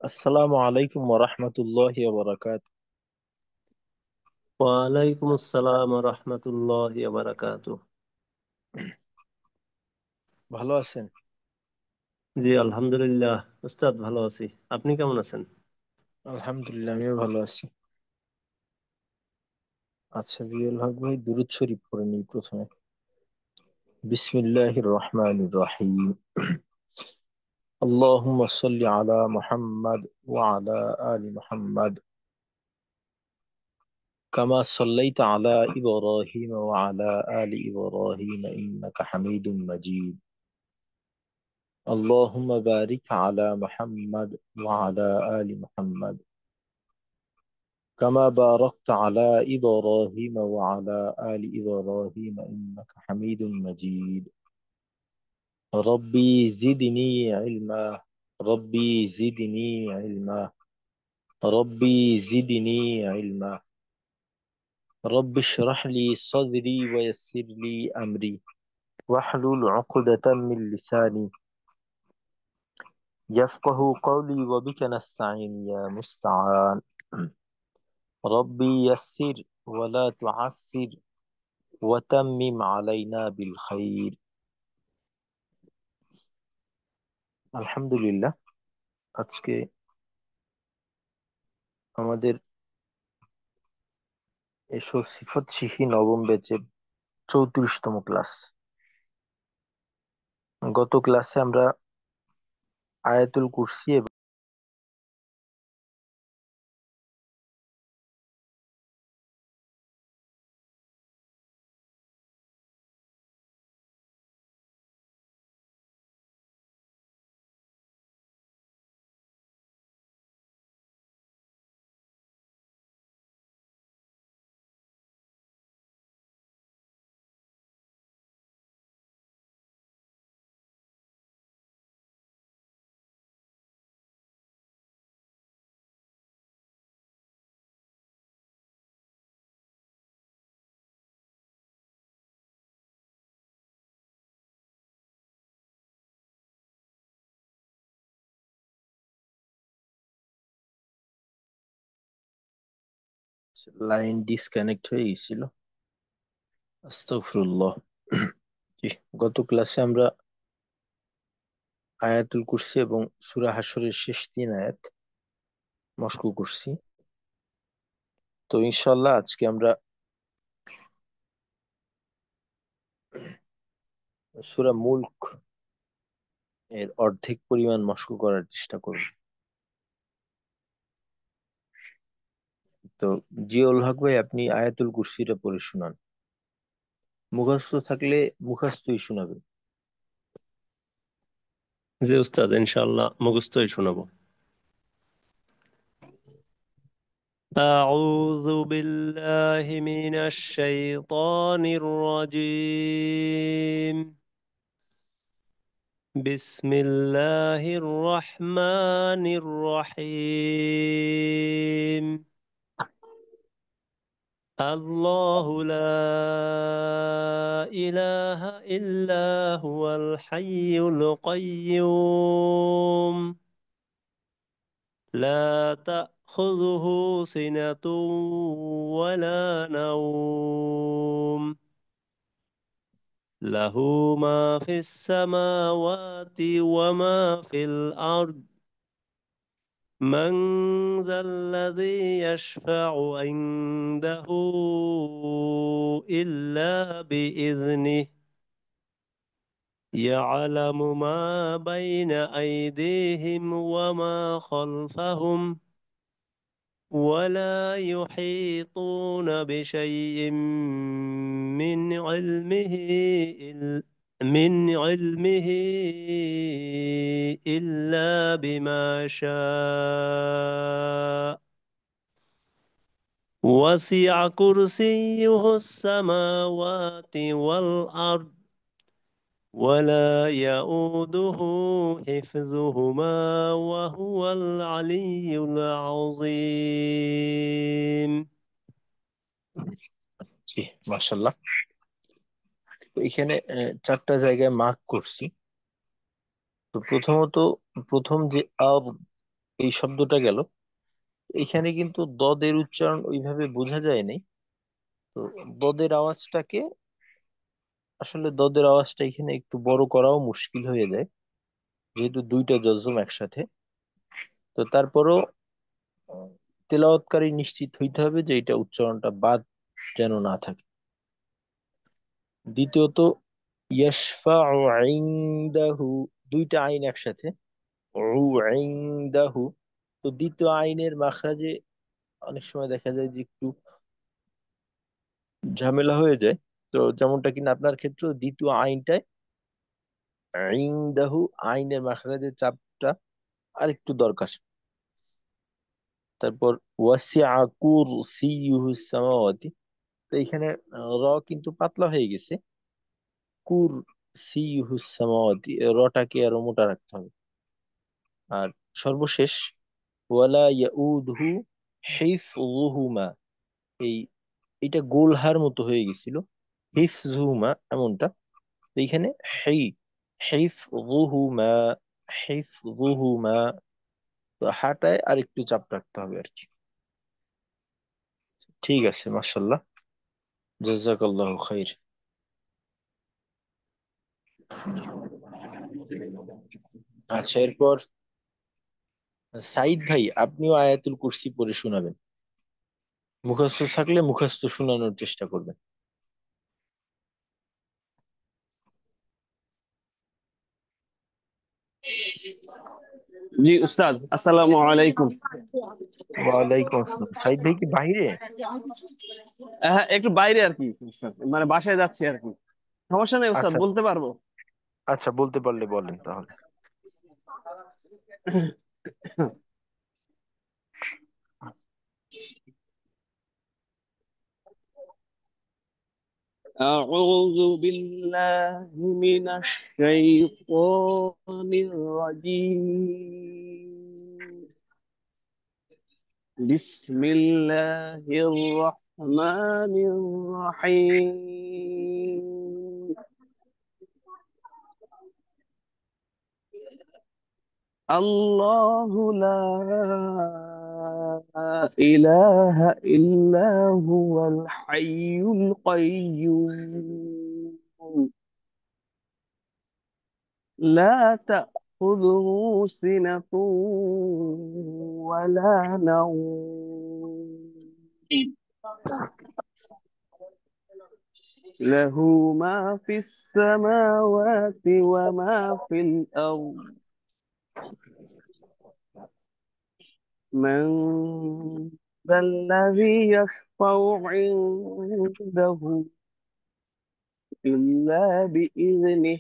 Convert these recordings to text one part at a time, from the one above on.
আসসালামু আলাইকুম ওয়া রাহমাতুল্লাহি ওয়া বারাকাতুহু। ওয়ালাইকুম আসসালাম রহমতুল্লাহ বারাকাতু। ভালো আছেন? জি আলহামদুলিল্লাহ। উস্তাদ ভালো আছি। আপনি কেমন আছেন? আলহামদুলিল্লাহ, আমিও ভালো আছি। আচ্ছা, জিয়াউল হক ভাই, দুরূদ শরীফ পড়ে নিই প্রথমে। বিসমিল্লাহির রহমানির রহিম। আল্লাহুম্মা সাল্লি আলা মুহাম্মাদ ওয়া আলা আলি মুহাম্মাদ কামা সাল্লাইতা আলা ইব্রাহিম ওয়া আলা আলি ইব্রাহিম ইন্নাকা হামিদুম মাজিদ। আল্লাহুম্মা বারিক আলা মুহাম্মাদ ওয়া আলা আলি মুহাম্মাদ كما باركت على إبراهيم وعلى آل إبراهيم إنك حميد مجيد. ربي زدني علما. ربي زدني علما. ربي زدني علما. رب اشرح لي صدري ويسر لي أمري واحلل عقدة من لساني يفقه قولي وبك نستعين يا مستعان. ربي يسر ولا تعسر وتمم علينا بالخير. আলহামদুলিল্লাহ। আজকে আমাদের এসো সিফত শিখি নবম ব্যাচের 34তম ক্লাস। গত ক্লাসে আমরা আয়াতুল কুরসি এবং লাইন ডিসকানেক্ট হয়ে গেছিল। আস্তাগফিরুল্লাহ। জি, গত ক্লাসে আমরা আয়াতুল কুরসি এবং সূরা হাশরের শেষ 3 আয়াত মশকু করছি। তো ইনশাআল্লাহ আজকে আমরা সূরা মুলক এর অর্ধেক পরিমাণ মশকু করার চেষ্টা করব। তো জিয়াউল হক ভাই, আপনি আয়াতুল কুরসিটা পড়ে শোনান। মুখস্থ থাকলে মুখস্থই শোনাবেন। জি উস্তাদ, ইনশাআল্লাহ মুখস্থই শোনাবো। أعوذ بالله من الشيطان الرجيم. بسم الله الرحمن الرحيم. الله لا إله إلا هو الحي القيوم لا تأخذه سنة ولا نوم له ما في السماوات وما في الأرض من ذا الذي يشفع عنده إلا بإذنه يعلم ما بين أيديهم وما خلفهم ولا يحيطون بشيء من علمه من علمه إلا بما شاء وسع كرسيه السماوات والأرض ولا يؤوده حفظهما وهو العلي العظيم. জি, মাশাআল্লাহ। তো এখানে 4টা জায়গায় মার্ক করছি। তো প্রথমত, প্রথম যে আব এই শব্দটা গেল। এখানে কিন্তু দদের উচ্চারণ ওইভাবে বোঝা যায় নাই। তো দদের আওয়াজটাকে, আসলে দদের আওয়াজটা এখানে একটু বড় করাও মুশকিল হয়ে যায়, যেহেতু দুইটা জজম একসাথে। তো তারপরও আহ, তেলাওয়াতকারী নিশ্চিত হইতে হবে যে এটা উচ্চারণটা বাদ যেন না থাকে। দ্বিতীয়ত, ইয়াশফাউ ইনদাহু, দুইটা আইন একসাথে, উ ইনদাহু। তো দ্বিতীয় আইনের মাখরাজে অনেক সময় দেখা যায় যে একটু ঝামেলা হয়ে যায়। তো যেমনটা কিনা আপনার ক্ষেত্রে দ্বিতীয় আইনটায় ইনদাহু, আইনের মাখরাজের চাপটা আর একটু দরকার। তারপর ওয়াসিআ কুরসিয়ুহুস সামাওয়াতি, তো এখানে র কিন্তু পাতলা হয়ে গেছে। কুরসিয়ুহুস সামাওয়াতি, রটাকে আরো মোটা রাখতে হবে। আর সর্বশেষ, ওয়ালা ইয়াউদহু হিফযুহুমা, এই এটা গোলহার মতো হয়ে গেছিল, হিফযুহুমা এমনটা। তো এখানে হেই, হিফযুহুমা, হিফযুহুমা, তো হাটায় আর একটু চাপ রাখতে হবে আর কি। ঠিক আছে, মাশাল্লাহ, জাযাকাল্লাহু খাইর। আচ্ছা, এরপর সাইদ ভাই, আপনিও আয়াতুল কুরসি পড়ে শোনাবেন। মুখস্থ থাকলে মুখস্থ শোনানোর চেষ্টা করবেন। জি উস্তাদ, আসসালামু আলাইকুম। ওয়ালাইকুম আসসালাম। সাইদ ভাই কি বাইরে? হ্যাঁ, একটু বাইরে আর কি উস্তাদ, মানে বাসায় যাচ্ছি আর কি। সমস্যা নেই উস্তাদ, আচ্ছা, বলতে পারবো। আচ্ছা, বলতে পারলে বলেন তাহলে। أعوذ بالله من الشيطان الرجيم. بسم الله الرحمن الرحيم. الله لا إله إلا هو الحي القيوم. لا تأخذه سنة ولا نوم. له ما في السماوات وما في الأرض. من ذا الذي يشفع عنده إلا بإذنه.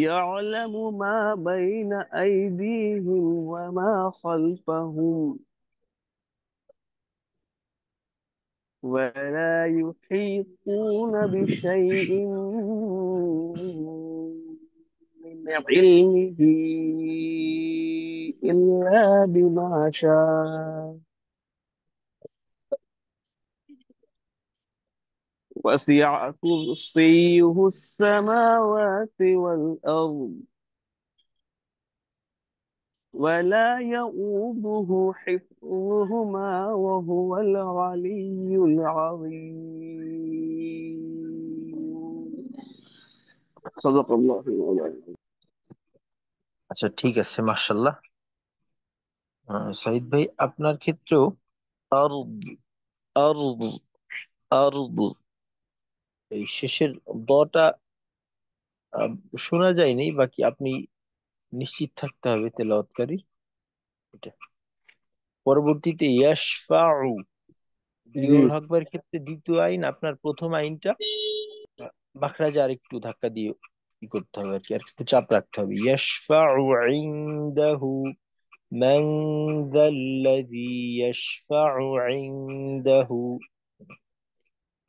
يعلم ما بين أيديهم وما خلفهم ولا يحيطون بشيء من علمه إلا بما شاء. وسع كرسيه السماوات والأرض ولا يؤوده حفظهما وهو العلي العظيم. صدق الله العظيم. আচ্ছা, ঠিক আছে, মাশাল্লাহ। সাইদ ভাই, আপনার ক্ষেত্রেও আরদ, আরদ, আরদ, এই শেষের দটা আহ, শোনা যায়নি, বাকি আপনি নিশ্চিত থাকতে হবে তেলাওয়াতকারী এটা। পরবর্তীতে ইয়াশফাউ, জি। জিয়ল হকবার ক্ষেত্রে দ্বিতীয় আইন, আপনার প্রথম আইনটা মাখরাজে আর একটু ধাক্কা দিয়ে ই করতে হবে আর কি, আর একটু চাপ রাখতে হবে। ইয়াশফাউ ইনদাহু, মান যাল্লাযী ইয়াশফাউ ইনদাহু।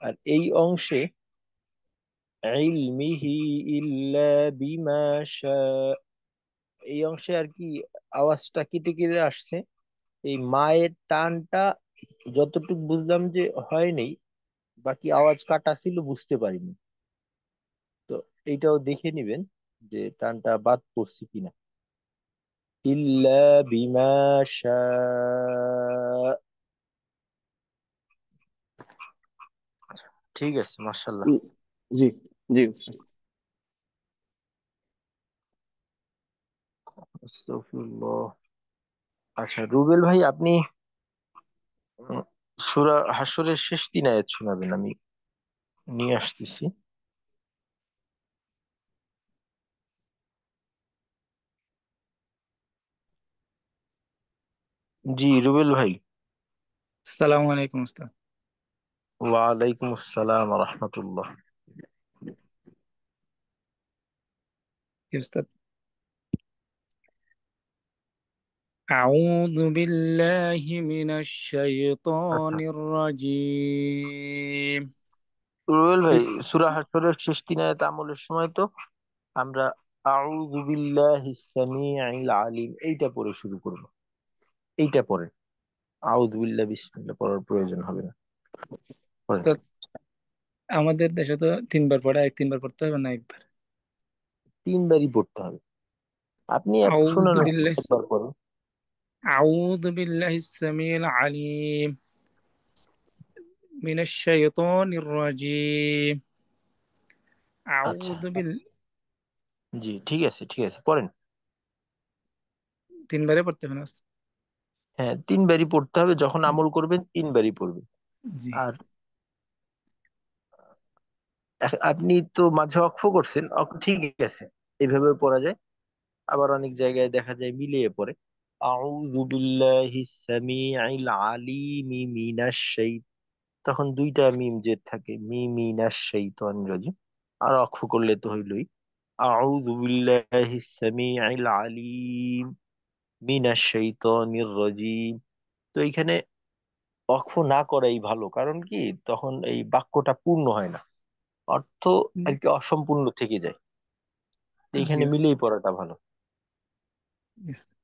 আর এই অংশে ইলমিহি ইল্লা বিমা শা, এই অংশে আর কি আওয়াজটা কেটে কেটে আসছে। এই মায়ের টানটা যতটুকু বুঝলাম যে হয়নি, বাকি আওয়াজ কাটা ছিল, বুঝতে পারিনি। তো এইটাও দেখে নিবেন যে টানটা বাদ পড়ছে কিনা। ইল্লা বিমা শাআ। আচ্ছা, ঠিক আছে, মাশাআল্লাহ। উম, জি জি উস্তাদ। আস্তাগফিরুল্লাহ। আচ্ছা রুবেল ভাই, আপনি সূরা হাশরের শেষ 3 আয়াত শোনাবেন, আমি নিয়ে আসতেছি। জি রুবেল ভাই। السلام عليكم أستاذ. ওয়ালাইকুম আসসালাম ওয়া রাহমাতুল্লাহ। يا أستاذ، أعوذ بالله من الشيطان আচ্ছা الرجيم. রুবেল ভাই, بس সূরা হাশরের শেষ 3 আয়াত আমলের সময় তো আমরা আউযু বিল্লাহিস সামিউল আলিম এইটা পড়ে শুরু করব। এইটা পরে আউযু বিল্লাহ বিসমিল্লাহ পড়ার প্রয়োজন হবে না। পড়েন। أستاذ আমাদের দেশে তো তিনবার পড়ে, এক তিনবার পড়তে হবে না একবার? 3বারই পড়তে হবে। আপনি أعوذ শুনুন بالله একবার পরে। أعوذ بالله السميع العليم من الشيطان الرجيم. আচ্ছা أعوذ بال জি, ঠিক আছে ঠিক আছে, পড়েন। তিনবারে পড়তে হবে না أستاذ? হ্যাঁ, 3বারই পড়তে হবে, যখন আমল করবেন 3বারই পড়বেন। জি আর আপনি তো মাঝে ওয়াকফ করছেন, ঠিক আছে, এইভাবে পড়া যায়। আবার অনেক জায়গায় দেখা যায় মিলিয়ে পড়ে, আউযু বিল্লাহিস সামিউল আলিম মিনাশ শাইত, তখন 2টা মিম জের থাকে, মিনাশ শাইতানির রাজিম। আর ওয়াকফ করলে তো হইলই আউযু বিল্লাহিস সামিউল আলিম মিনাশ শাইতানির রাজিম। তো এইখানে ওয়াকফ না করাই ভালো, কারণ কি তখন এই বাক্যটা পূর্ণ হয় না, অর্থ আর কি অসম্পূর্ণ থেকে যায়। তো জি এইখানে أستاذ. মিলেই পড়াটা ভালো। জি أستاذ.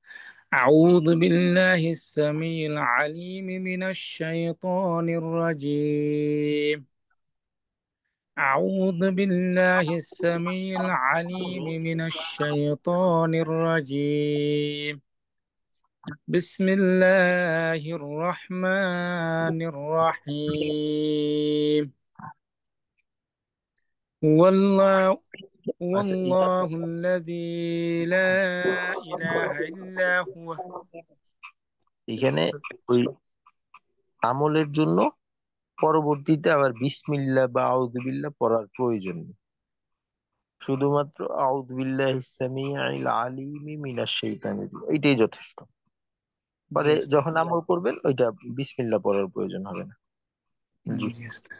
أعوذ بالله السميع العليم من الشيطان الرجيم. أعوذ بالله السميع العليم من الشيطان الرجيم. بسم الله الرحمن الرحيم. هو الله هو আচ্ছা الله الذي لا إله إلا هو. এখানে ওই আমলের জন্য পরবর্তীতে আবার বিসমিল্লাহ বা আউযুবিল্লাহ পড়ার প্রয়োজন নেই, শুধুমাত্র আউযু বিল্লাহিস সামিউল আলিম মিনাশ শাইতানির রাজিম এইটাই যথেষ্ট। পরে জি আস্তে, যখন আমল করবেন ওইটা বিসমিল্লাহ পড়ার প্রয়োজন হবে না। জি জি আস্তে,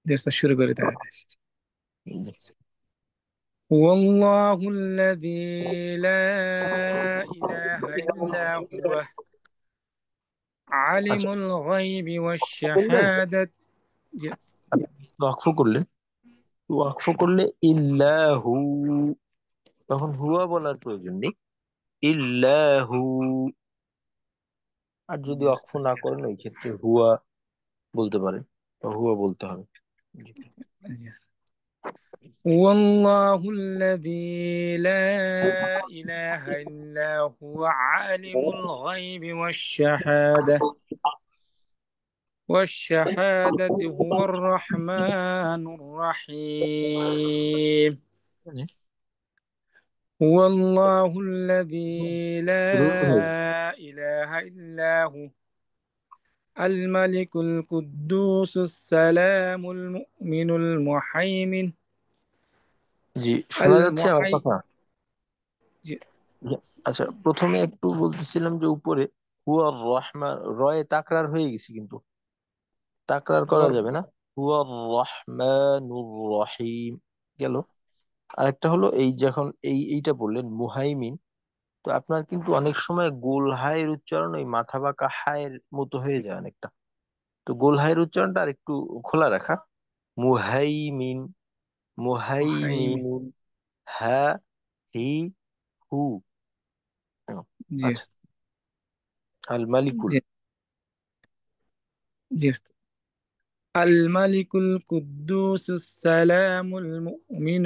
জি আস্তে শুরু করে তাহলে। জি। هو الله الذي لا إله إلا هو আচ্ছা عالم الغيب বললেন, والشهادة. জি আপনি ওয়াকফ করলেন, ওয়াকফ করলে ইল্লাহু, তখন হুয়া বলার প্রয়োজন নেই, ইল্লাহু। আর যদি জি ওয়াকফ আস্তে, না করেন ওই ক্ষেত্রে হুয়া বলতে পারেন, বা হুয়া বলতে হবে। জি। জি আস্তে। هو الله الذي لا إله إلا هو عالم الغيب والشهادة هو الرحمن الرحيم. মানে هو الله الذي রুবেল ভাই, لا إله إلا هو الملك القدوس السلام المؤمن المحيمن জি শোনা যাচ্ছে আমার المحي কথা? জি। আচ্ছা, প্রথমে একটু বলতেছিলাম যে উপরে হুয়ার রহমান, রয়ে তাকরার হয়ে গেছে, কিন্তু তাকরার هو করা যাবে না। হুয়ার রহমানুর রহিম গেল। আরেকটা হলো এই যখন এইটা বললেন মুহাইমিন, তো আপনার কিন্তু অনেক সময় গোল হায়ের উচ্চারণ ওই মাথা বাঁকা হায়ের মতো হয়ে যায় অনেকটা। তো গোল হায়ের উচ্চারণটা আর একটু খোলা রাখা, মুহাইমিন, محيمن. মুহাইমিনুন, হা, হি, হু। আচ্ছা, جيست আল মালিকুল। جيست الملك القدوس السلام المؤمن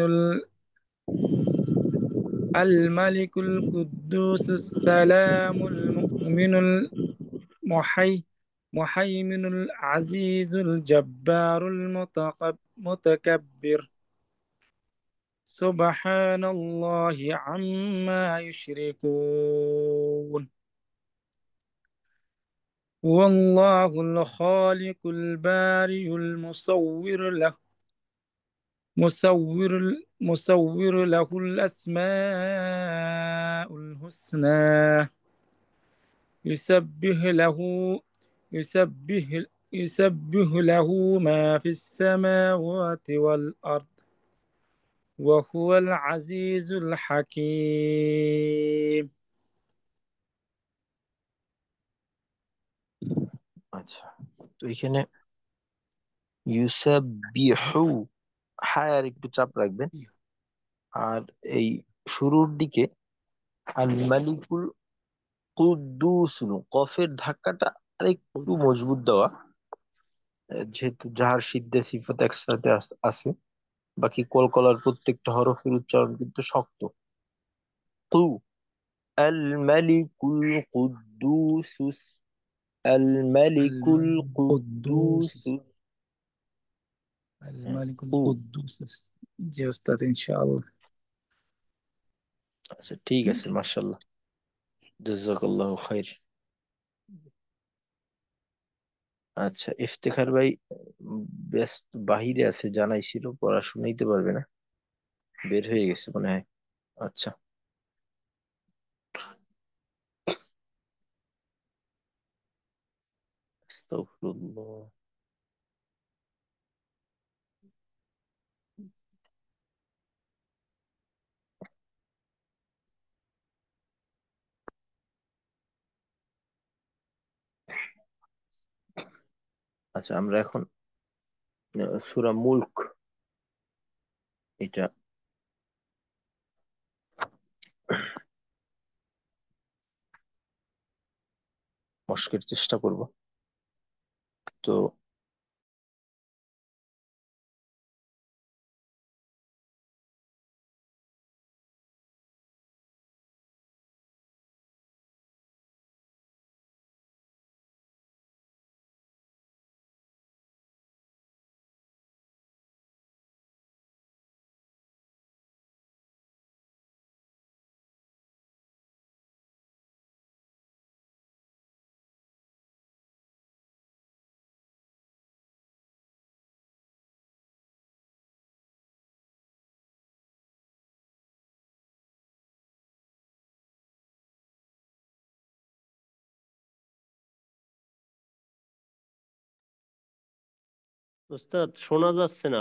الملك القدوس السلام المؤمن المهيمن العزيز الجبار المتكبر سبحان الله عما يشركون هو الله الخالق البارئ المصور له الأسماء الحسنى يسبح له يسبح له ما في السماوات والأرض وهو العزيز الحكيم আচ্ছা, তো এখানে ইউসাববিহু হায়ার একটু চাপ রাখবেন। আর এই শুরুর দিকে আল মালিকুল কুদ্দুস কফের ধাক্কাটা আরেকটু মজবুত দেওয়া, যেহেতু যাহার সিদ্ধে সিফাত একসাথে আছে। বাকি কলকলার প্রত্যেকটা হরফের উচ্চারণ কিন্তু শক্ত। কু আল মালিকুল কুদ্দুস, আল মালিকুল القدوس কুদ্দুস। الملك কু, القدوس জি ওস্তাদ ইনশাআল্লাহ আচ্ছা ঠিক আছে, মাশাআল্লাহ, জাযাকাল্লাহু খাইর। আচ্ছা, ইফতেখার ভাই ব্যস্ত বাহিরে আছে, জানাইছিল, পড়া শুনাইতে পারবে না, বের হয়ে গেছে মনে হয়। আচ্ছা, আস্তাগফিরুল্লাহ। আচ্ছা, আমরা এখন সূরা মুলক এটা মস্কের চেষ্টা করব। তো উস্তাদ শোনা যাচ্ছে না।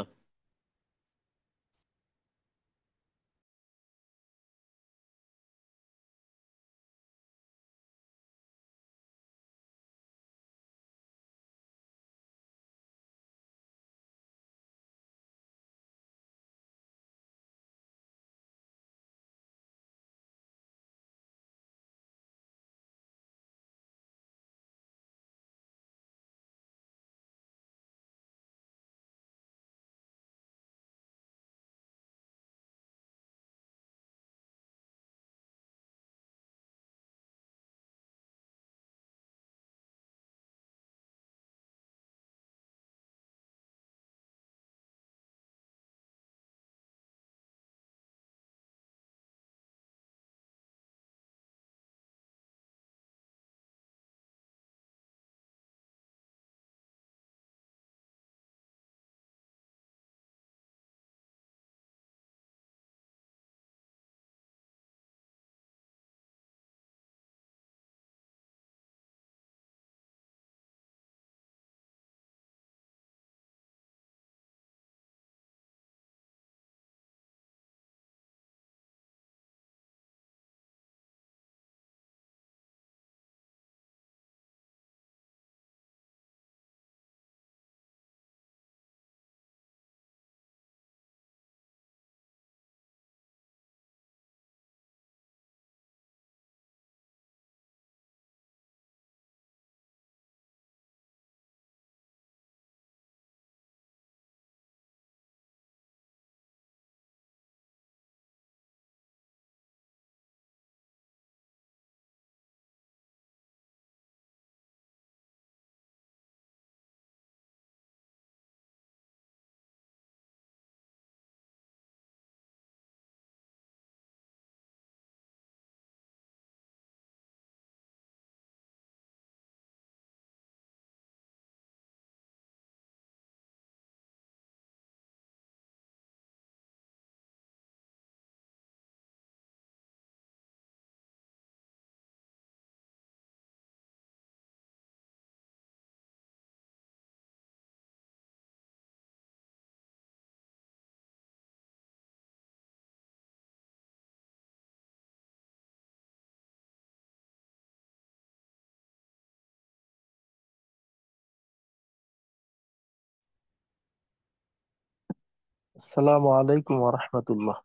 আসসালামু আলাইকুম ওয়া রাহমাতুল্লাহ।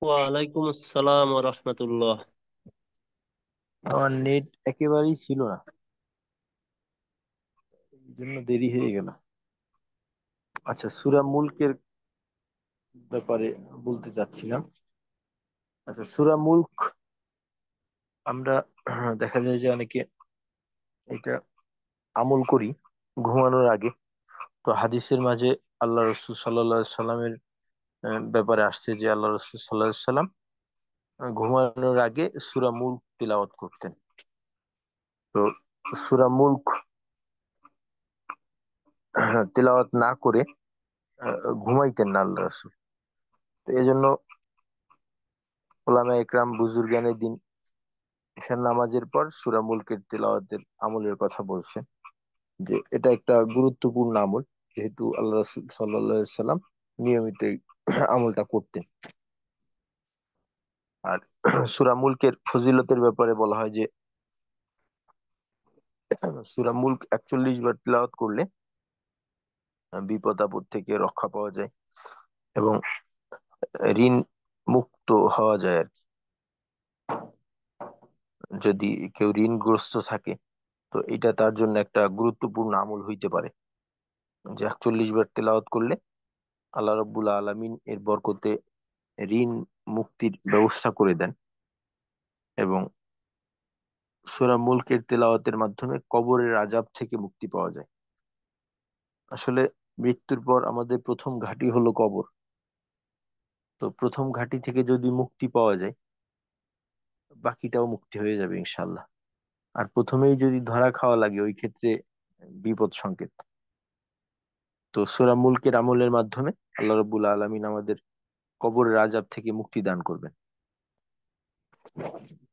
ওয়ালাইকুম আসসালাম ওয়া রাহমাতুল্লাহ। আমার নেট একেবারেই ছিল না, এই জন্য দেরি হয়ে গেল। আচ্ছা, সূরা মুলকের ব্যাপারে বলতে চাচ্ছিলাম। আচ্ছা, সূরা মুলক আমরা দেখা যায় যে অনেকে এটা আমল করি ঘুমানোর আগে। তো হাদিসের মাঝে আল্লাহ রসুল সাল্লাল্লাহু আলাইহি সাল্লামের ব্যাপারে আসছে যে আল্লাহ রসুল সাল্লাল্লাহু আলাইহি সাল্লাম ঘুমানোর আগে সূরা মুলক তিলাওয়াত করতেন। তো সূরা মুলক তিলাওয়াত না করে ঘুমাইতেন না আল্লাহ রসুল। তো এই জন্য ওলামা একরাম বুজুর্গানে দিন ঈশান নামাজের পর সূরা মুলকের তিলাওয়াতের আমলের কথা বলছে, যে এটা একটা গুরুত্বপূর্ণ আমল, যেহেতু আল্লাহ রাসূল সাল্লাল্লাহু আলাইহি সাল্লাম নিয়মিত এই আমলটা করতেন। আর সূরা মুলকের ফজিলতের ব্যাপারে বলা হয় যে সূরা মুলক 41 বার তিলাওয়াত করলে বিপদ আপদ থেকে রক্ষা পাওয়া যায় এবং ঋণ মুক্ত হওয়া যায় আর কি। যদি কেউ ঋণগ্রস্ত থাকে তো এটা তার জন্য একটা গুরুত্বপূর্ণ আমল হইতে পারে, যে 41 বার তেলাওয়াত করলে আল্লাহ রব্বুল আলামিন এর বরকতে ঋণ মুক্তির ব্যবস্থা করে দেন। এবং সূরা মুলকের তেলাওয়াতের মাধ্যমে কবরের আযাব থেকে মুক্তি পাওয়া যায়। আসলে মৃত্যুর পর আমাদের প্রথম ঘাঁটি হলো কবর। তো প্রথম ঘাঁটি থেকে যদি মুক্তি পাওয়া যায়, বাকিটাও মুক্তি হয়ে যাবে ইনশাল্লাহ। আর প্রথমেই যদি ধরা খাওয়া লাগে, ওই ক্ষেত্রে বিপদ সংকেত। তো সূরা মুলকের আমলের মাধ্যমে আল্লাহ রব্বুল আলামিন আমাদের কবরের আযাব থেকে মুক্তি দান করবেন।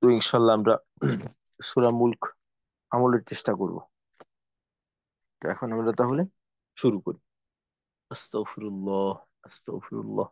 তো ইনশাল্লাহ আমরা সূরা মুলক আমলের চেষ্টা করব। তো এখন আমরা তাহলে শুরু করি। আস্তাগফিরুল্লাহ, আস্তাগফিরুল্লাহ।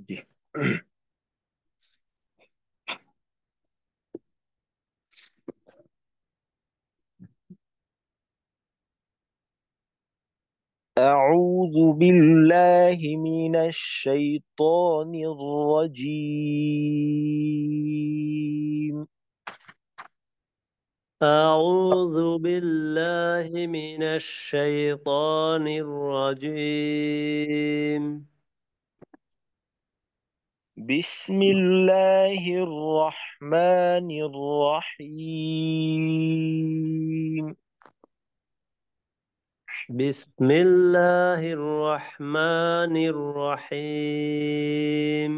জি। أعوذ بالله من الشيطان الرجيم. أعوذ بالله من الشيطان الرجيم. بسم الله الرحمن الرحيم. بسم الله الرحمن الرحيم.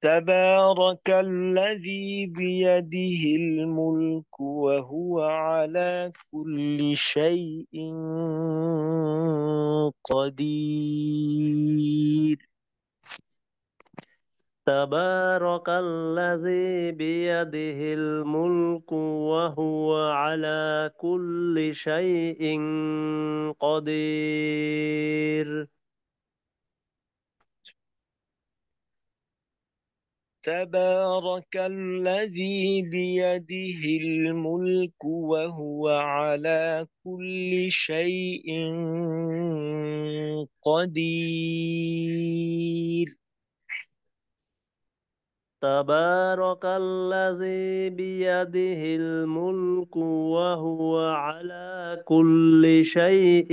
تبارك الذي بيده الملك وهو على كل شيء قدير. تبارك الذي بيده الملك وهو على كل شيء قدير. تبارك الذي بيده الملك وهو على كل شيء قدير. تبارك الذي بيده الملك وهو على كل شيء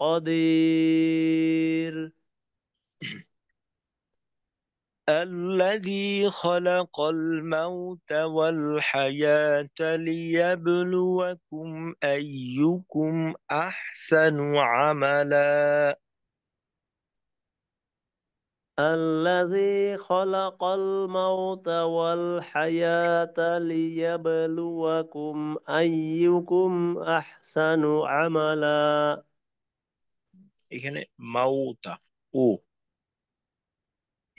قدير. الذي خلق الموت والحياة ليبلوكم أيكم أحسن عملا. الذي خلق الموت والحياة ليبلوكم أيكم أحسن عملا. এখানে মাউতা ও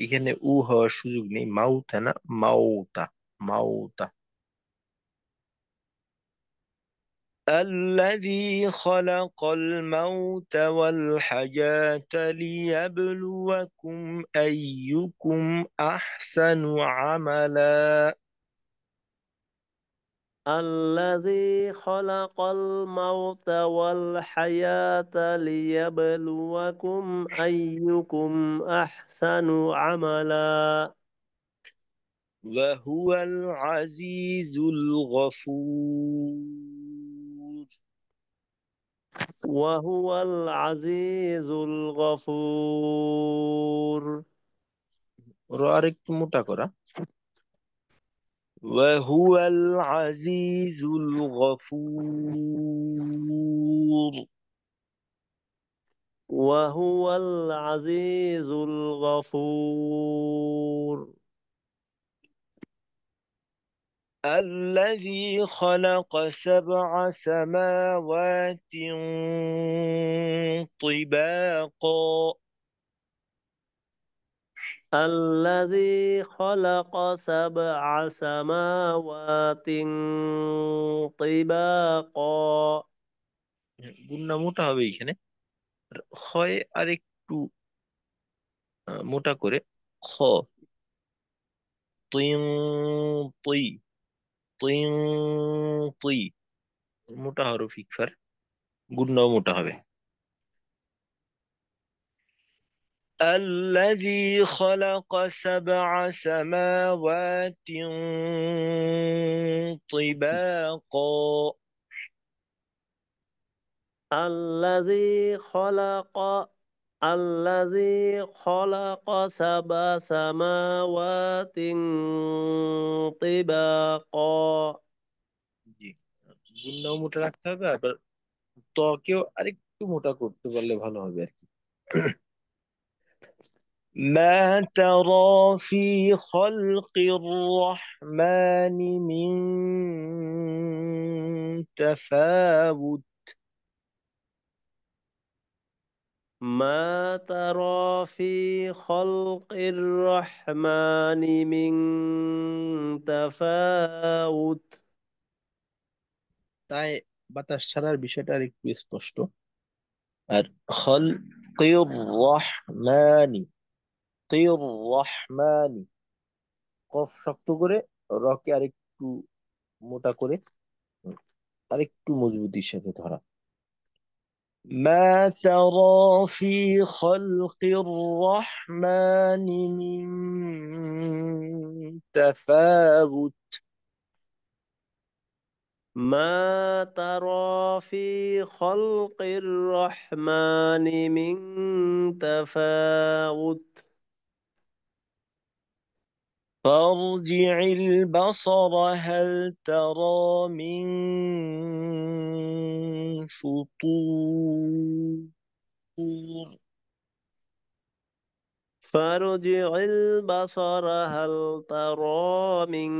এখানে উ হওয়ার সুযোগ নেই, মাউতা না, মাউতা, মাউতা। الذي خلق الموت والحياة ليبلوكم أيكم أحسن عملا. الذي خلق الموت والحياة ليبلوكم أيكم أحسن عملا. وهو العزيز الغفور. وهو العزيز الغفور. আর একটু মোটা করা। وهو العزيز الغفور. وهو العزيز الغفور. الذي خلق سبع سماوات طباقا. الذي خلق سبع سماوات طباقا. গুণনা মোটা হবে এখানে, ক্ষয় আর একটু মোটা করে, খ, তিন, তুই, তিন, তুই, মোটা হরফ ইকফার, গুণনাও মোটা হবে। الذي خلق سبع سماوات طباقا. الذي خلق الذي خلق سبع سماوات طباقا. জি, গুণনাও মোটা রাখতে হবে, আর ত্বকেও আরেকটু মোটা করতে পারলে ভালো হবে আর কি। ما ترى في خلق الرحمن من تفاوت. ما ترى في خلق الرحمن من تفاوت. তাই বাতাস ছাড়ার বিষয়টা আর একটু স্পষ্ট। আর খালকির রহমানি, কির রহমানি, কফ শক্ত করে, রকে আরেকটু মোটা করে, আরেকটু মজবুতির সাথে ধরা। ما ترى في خلق الرحمن من تفاوت. ما ترى في خلق الرحمن من تفاوت. فارجع البصر هل ترى من فطور. فارجع البصر هل ترى من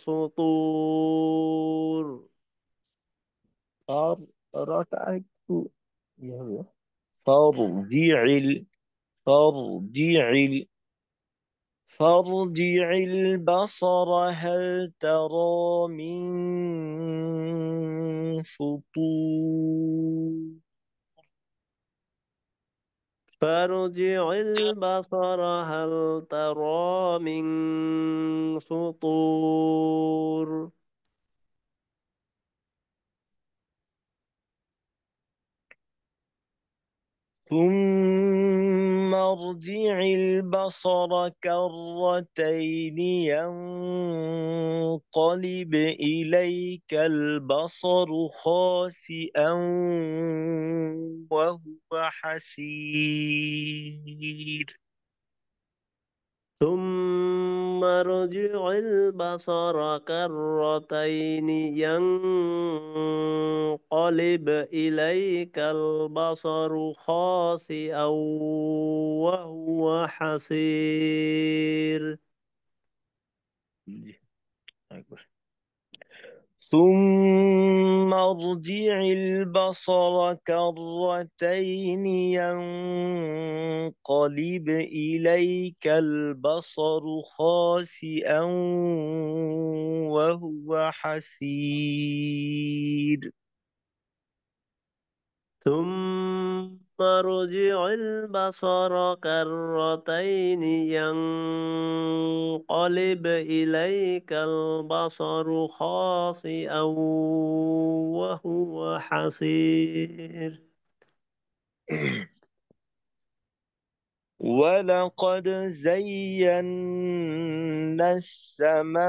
فطور. فار، راك একটু ইয়ে হবে। فارجع فارجع فارجع البصر هل ترى من فطور. فارجع البصر هل ترى من فطور. ثم ارجع البصر كرتين ينقلب إليك البصر خاسئا وهو حسير. ثم ارجع البصر كرتين ينقلب إليك البصر خاسئا وهو حسير. ثم ارجع البصر كرتين ينقلب إليك البصر خاسئا وهو حسير. ثم ارجع البصر كرتين ينقلب إليك البصر خاسئا وهو حسير. ولقد زينا السماء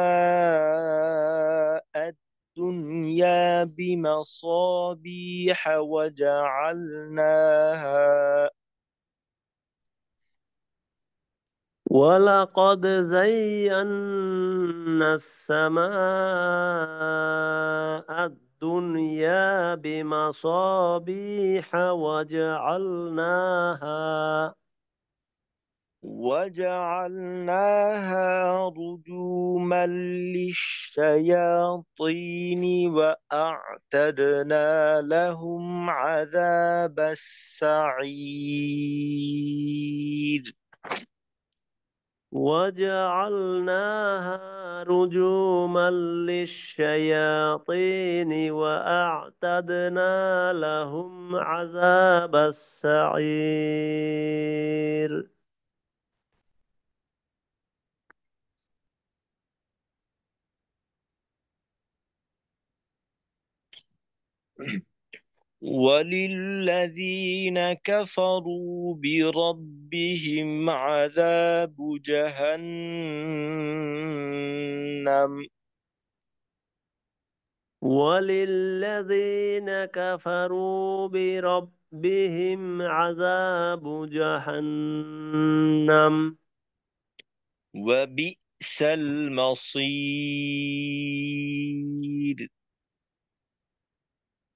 الدنيا بمصابيح ولقد زينا السماء الدنيا بمصابيح وجعلناها رجوما للشياطين وأعتدنا لهم عذاب السعير. وجعلناها رجوما للشياطين وأعتدنا لهم عذاب السعير. وللذين كفروا بربهم عذاب جهنم. وللذين كفروا بربهم عذاب جهنم وبئس المصير.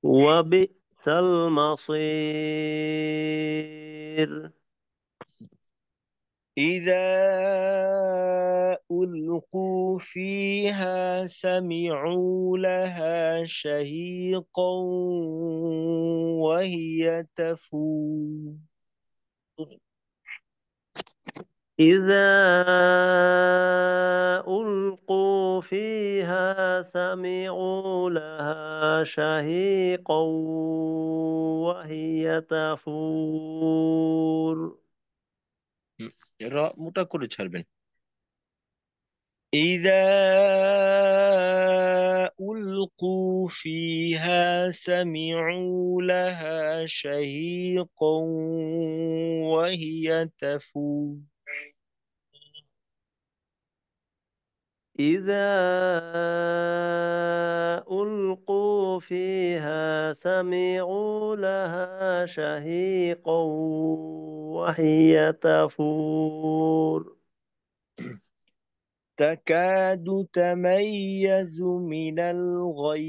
وبئس المصير. إذا ألقوا فيها سمعوا لها شهيقا وهي تفور. إذا ألقوا فيها سمعوا لها شهيقا وهي تفور. মোটা করে ছাড়বেন। إذا ألقوا فيها سمعوا لها شهيقا وهي تفور. إذا ألقوا فيها سمعوا لها شهيقا وهي تفور. تكاد تميز من الغيظ.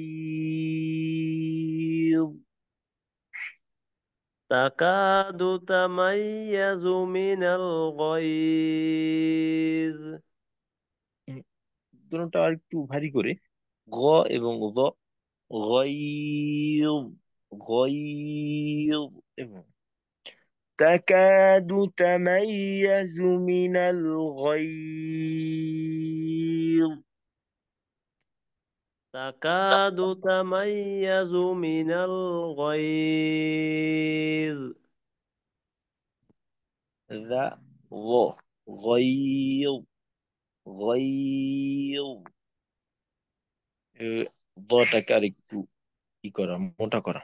تكاد تميز من الغيظ. দুটোটা আর একটু ভারী করে গ এবং গ। غيظ غيظ এবং تكاد تميز من الغيظ. تكاد تميز من الغيظ. ذا غ غيظ غيظ ضটাকে আর একটু ই করা মোটা করা।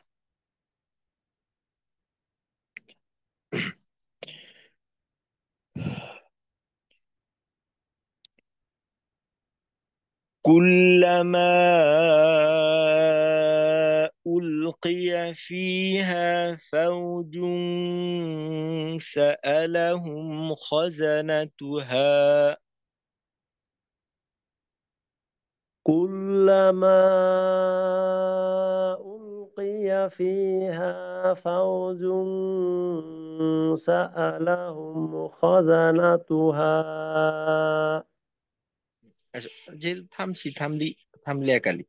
كلما ألقي فيها فوج سألهم خزنتها. كلما ألقي فيها فوج سألهم خزنتها. আচ্ছা, যে থামলে একালি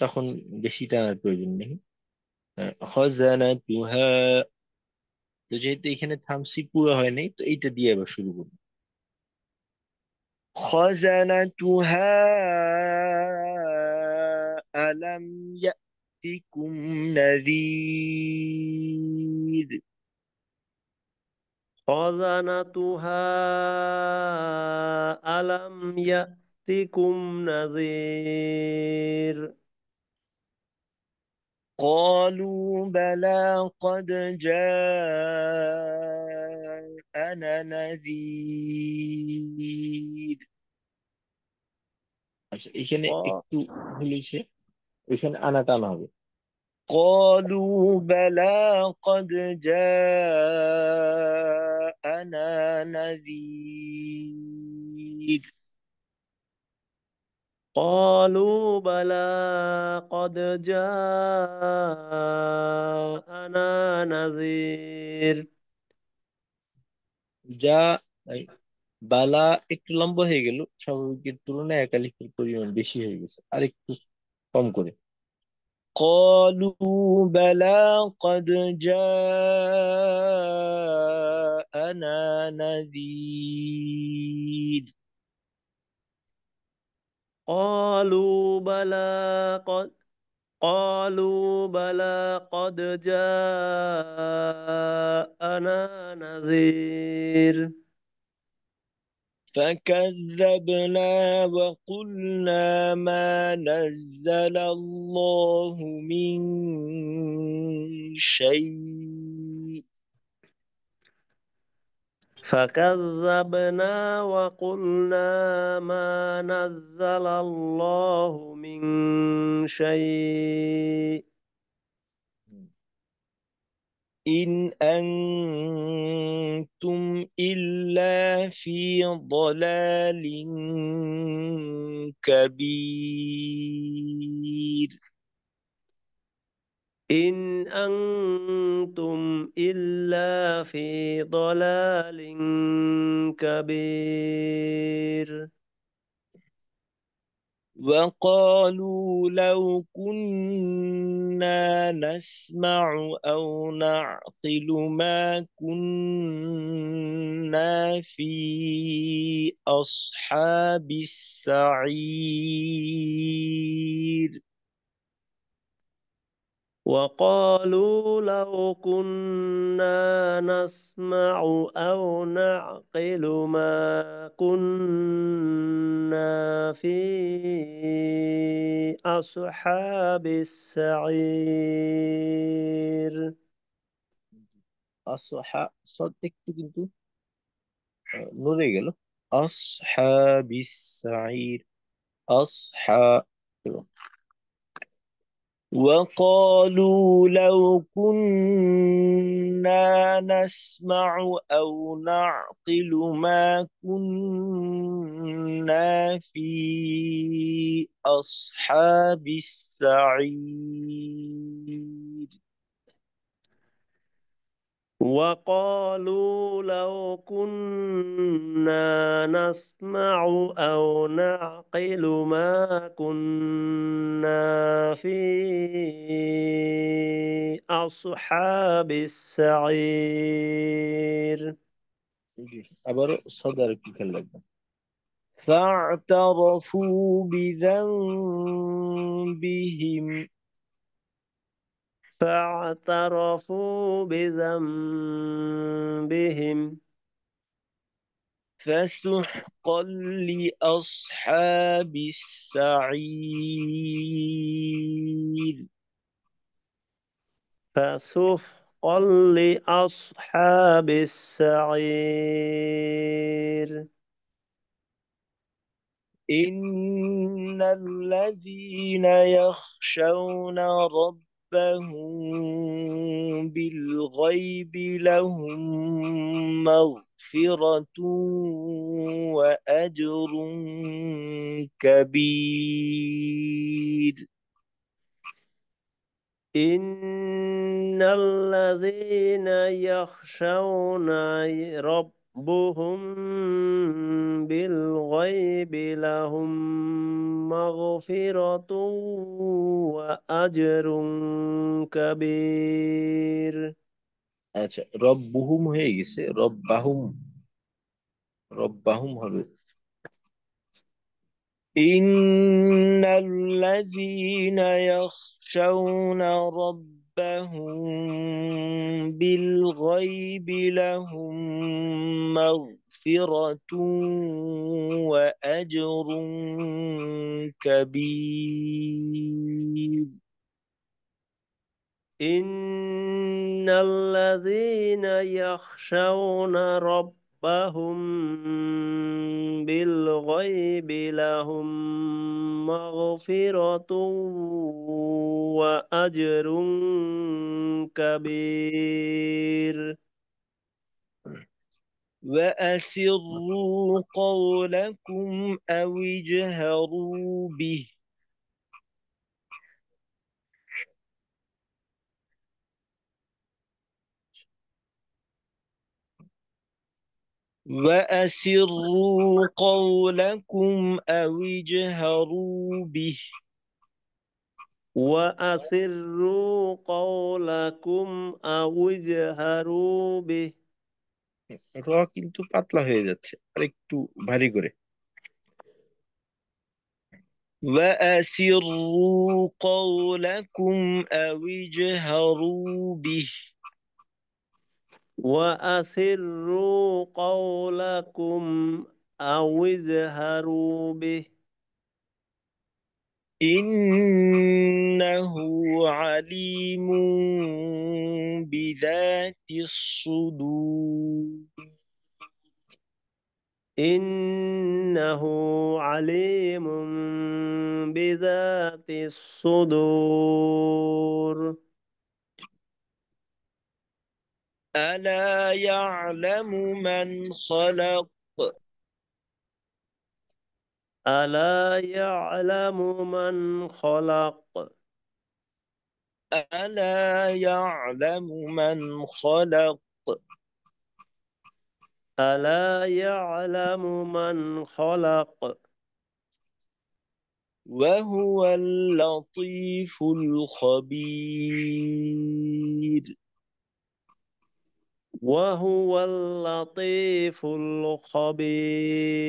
তখন বেশি টানার প্রয়োজন নেই। خزنتها তো যেহেতু এখানে থামসি পুরো হয় নাই, তো এইটা দিয়ে এবার শুরু করবো। خزنتها ألم يأتكم نذير. خزنتها ألم يأتكم نذير. قالوا بلى قد جاءنا نذير. আচ্ছা, এখানে ق- একটু ভুলেছে, এখানে আনা টানা হবে। قالوا بلى قد جاءنا نذير. قالوا بلى قد جاءنا نذير. যা এই, বালা একটু লম্বা হয়ে গেল, স্বাভাবিকের তুলনায় একালিফের পরিমাণ বেশি হয়ে গেছে, আর একটু কম করে। قالوا بلى قد جاءنا نذير. قالوا بلى قد قالوا بلى قد جاءنا نذير. فكذبنا وقلنا ما نزل الله من شيء. فكذبنا وقلنا ما نزل الله من شيء. إن أنتم إلا في ضلال كبير. إن أنتم إلا في ضلال كبير. وقالوا لو كنا نسمع أو نعقل ما كنا في أصحاب السعير. وقالوا لو كنا نسمع أو نعقل ما كنا في أصحاب السعير. صد একটু কিন্তু নড়ে গেল। আসহাবিস সাঈর, আসহা। وقالوا لو كنا نسمع أو نعقل ما كنا في أصحاب السعير. وقالوا لو كنا نسمع أو نعقل ما كنا في أصحاب السعير. আবারও সদর একটু খেয়াল রাখবেন। فاعترفوا بذنبهم. فاعترفوا بذنبهم. فسحقا لأصحاب السعير. فسحقا لأصحاب السعير. إن الذين يخشون ربهم بالغيب لهم مغفرة وأجر كبير. إن الذين يخشون ربهم بالغيب لهم مغفرة وأجر كبير. আচ্ছা, রব্বুহুম হয়ে গেছে, রব্বাহুম, রব্বাহুম হবে। إن الذين يخشون ربهم بالغيب لهم مغفرة وأجر كبير. إن الذين يخشون ربهم بالغيب لهم مغفرة وأجر كبير. وأسروا قولكم أو اجهروا به. وأسروا قولكم أو اجهروا به. وأسروا قولكم أو اجهروا به. র কিন্তু পাতলা হয়ে যাচ্ছে, আর একটু ভারী করে। وأسروا قولكم أو اجهروا به. وأسروا قولكم أو اجهروا به. إنه عليم بذات الصدور. إنه عليم بذات الصدور. ألا يعلم من خلق. ألا يعلم من خلق. ألا يعلم من خلق. ألا يعلم من خلق. وهو اللطيف الخبير. وهو اللطيف الخبير.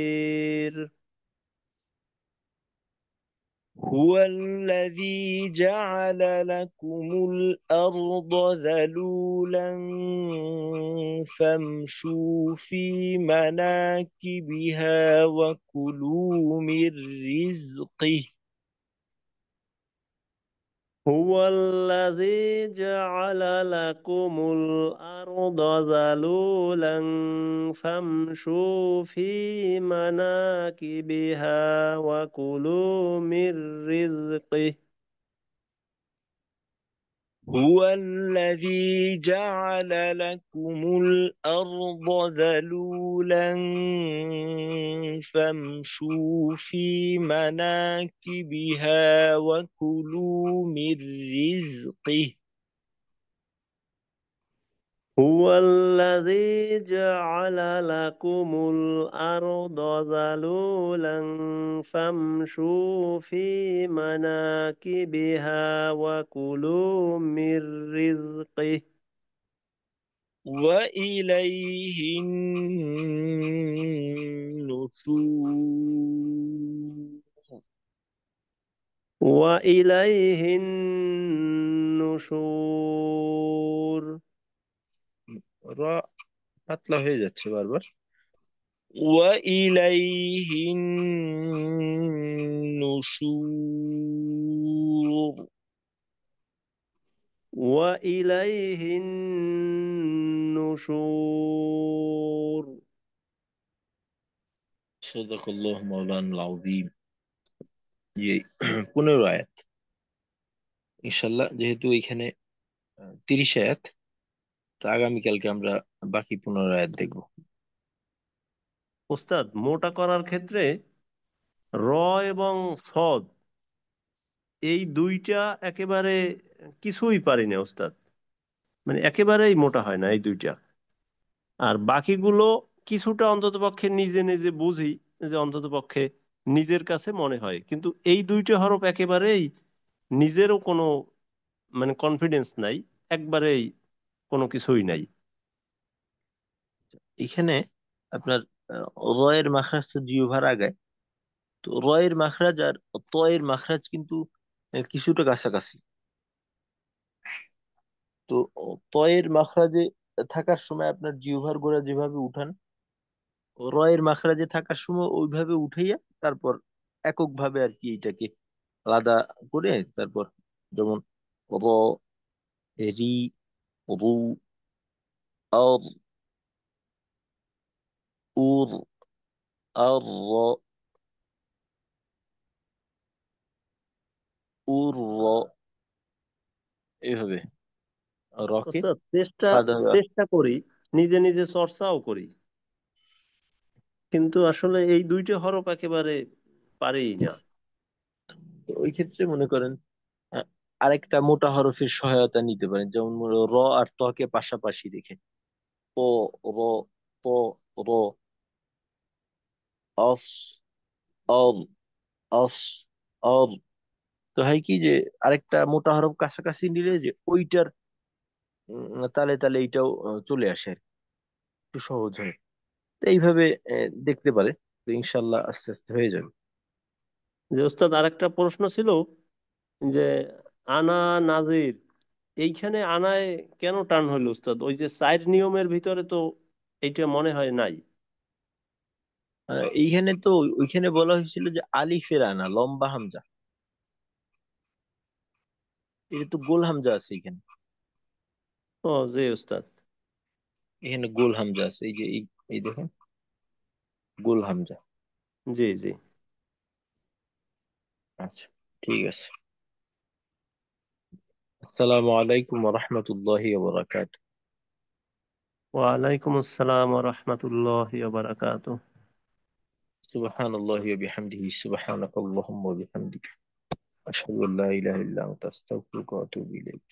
هو الذي جعل لكم الأرض ذلولا فامشوا في مناكبها وكلوا من رزقه. هو الذي جعل لكم الأرض ذلولا فامشوا في مناكبها وكلوا من رزقه. هو الذي جعل لكم الأرض ذلولا فامشوا في مناكبها وكلوا من رزقه. هو الذي جعل لكم الأرض ذلولا فامشوا في مناكبها وكلوا من رزقه. وإليه النشور. وإليه النشور. রা পাতলা হয়ে যাচ্ছে বারবার। وإليه النشور. وإليه النشور. صدق الله مولانا العظيم. এই 15 আয়াত ইনশাল্লাহ, যেহেতু এখানে 30 আয়াত, তো আগামীকালকে আমরা বাকি 15 আয়াত দেখবো। ওস্তাদ, মোটা করার ক্ষেত্রে র এবং সদ এই দুইটা একেবারে কিছুই পারি না ওস্তাদ, মানে একেবারেই মোটা হয় না এই দুইটা। আর বাকিগুলো কিছুটা অন্ততপক্ষে নিজে নিজে বুঝি, যে অন্ততপক্ষে নিজের কাছে মনে হয়, কিন্তু এই দুইটা হরফ একেবারেই নিজেরও কোনো মানে কনফিডেন্স নাই, একবারেই কোনো কিছুই নাই। এখানে আপনার রয়ের মাখরাজ তো জিহ্বার আগায়। তো রয়ের মাখরাজ আর তয়ের মাখরাজ কিন্তু কিছুটা কাছাকাছি। তো তয়ের মাখরাজে থাকার সময় আপনার জিহ্বার গোড়া যেভাবে উঠান, রয়ের মাখরাজে থাকার সময় ওইভাবে উঠাইয়া তারপর এককভাবে আর কি এটাকে আলাদা করে তারপর যেমন র, রি, রু, আর, উর, আর, র, উর, র, এইভাবে রকে ওস্তাদ চেষ্টা আলাদা। চেষ্টা করি, নিজে নিজে চর্চাও করি, কিন্তু আসলে এই দুইটা হরফ একেবারে পারেই না। তো ওই ক্ষেত্রে মনে করেন আহ, আরেকটা মোটা হরফের সহায়তা নিতে পারেন, যেমন র আর ত কে পাশাপাশি রেখে প, র, প, র, অস, অল, অস, অল। তো হয় কি যে আরেকটা মোটা হরফ কাছাকাছি নিলে যে ওইটার তালে তালে এইটাও চলে আসে আর কি, একটু সহজ হয়। তো এইভাবে দেখতে পারে। তো ইনশাল্লাহ আস্তে আস্তে হয়ে যাবে। যে ওস্তাদ আরেকটা প্রশ্ন ছিল যে আনা, নাজির, এইখানে আনায় কেন টান হইলো উস্তাদ? ওই যে চার নিয়মের ভিতরে তো এইটা মনে হয় নাই। এইখানে তো ওইখানে বলা হয়েছিল যে আলিফের আনা লম্বা হামজা, এটা তো গোল হামজা আছে এখানে। ও জি উস্তাদ। এখানে গোল হামজা আছে, এই যে এই দেখেন গোল হামজা। জি জি। আচ্ছা, ঠিক আছে। আসসালামু আলাইকুম ওয়া রাহমাতুল্লাহি ওয়া বারাকাতুহু। ওয়ালাইকুম আসসালাম ওয়া রাহমাতুল্লাহি ওয়া বারাকাতুহু। সুবহানাল্লাহি ওয়া বিহামদিহি, সুবহানাকাল্লাহুম্মা ওয়া বিহামদিকা, আশহাদু আল্লা ইলাহা ইল্লা আনতা, আস্তাগফিরুকা ওয়া আতুবু ইলাইক।